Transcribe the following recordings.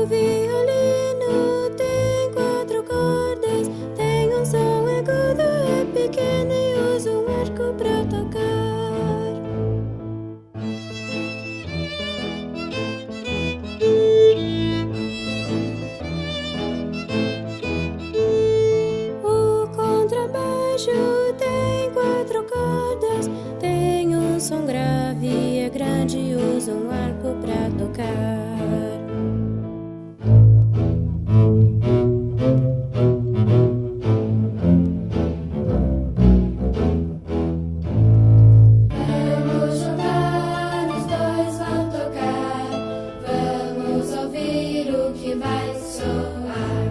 O violino tem 4 cordas, tem um som agudo, é pequeno e usa um arco para tocar. O contrabaixo tem 4 cordas, tem um som grave, é grande e usa um arco para tocar. Vamos juntar, os dois vão tocar. Vamos ouvir o que vai soar.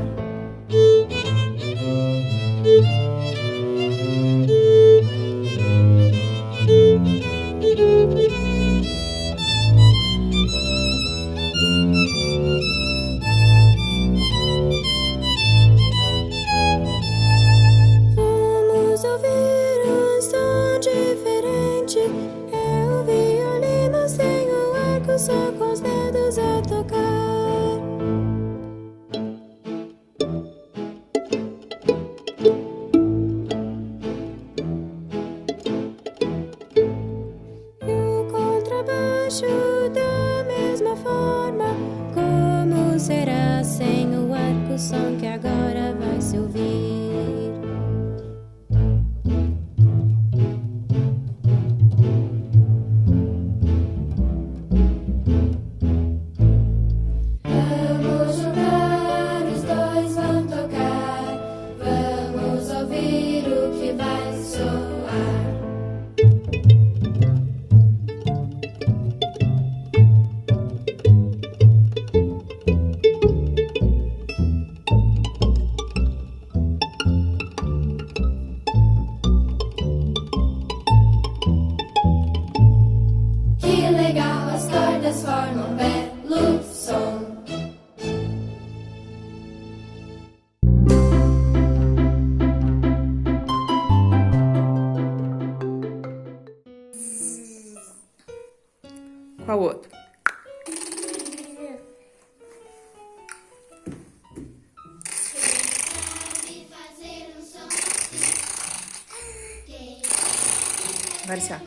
Vamos ouvir um som diferente. É o violino sem o arco, só com os dedos a tocar. E o contrabaixo da mesma forma. Como será sem o arco, o som que agora vai se ouvir? Vamos juntar, os dois vão tocar. Vamos ouvir o que vai soar. Que legal, as cordas formam um belo som. Qual outro? Marcia.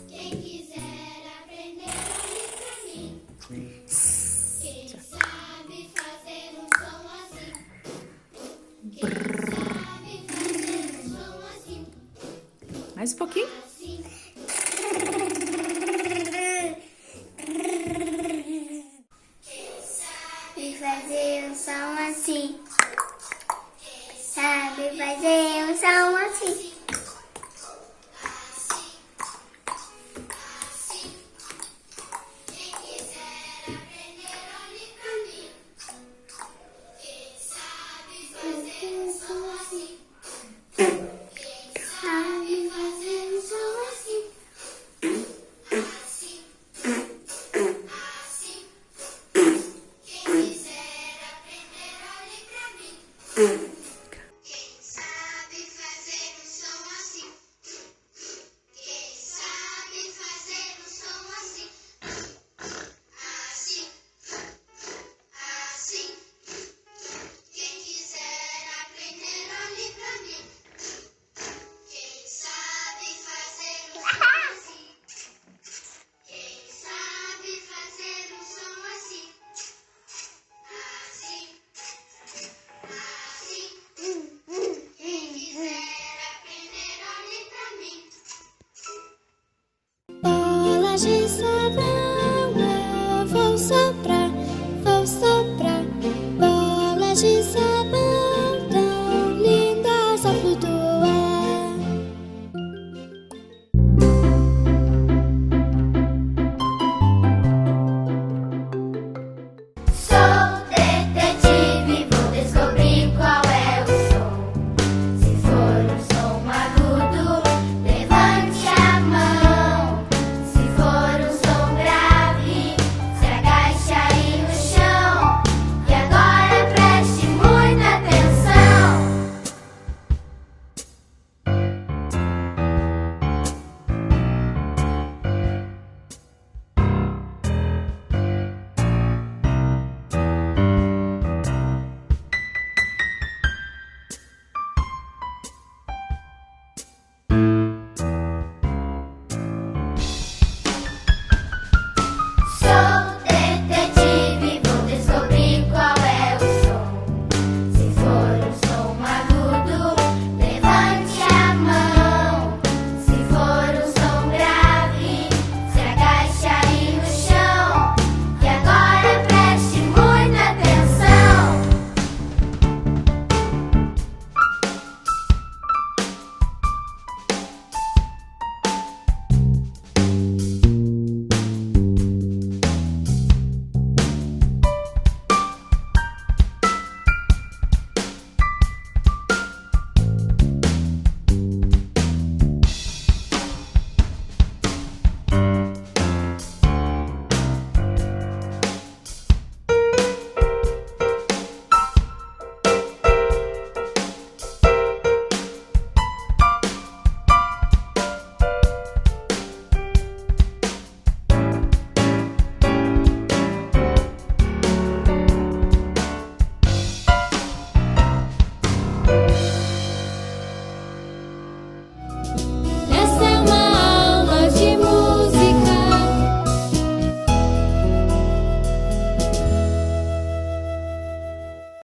Quem quiser aprender, olhe pra mim. Quem sabe fazer um som assim? Quem sabe fazer um som assim? Mais um pouquinho. Assim.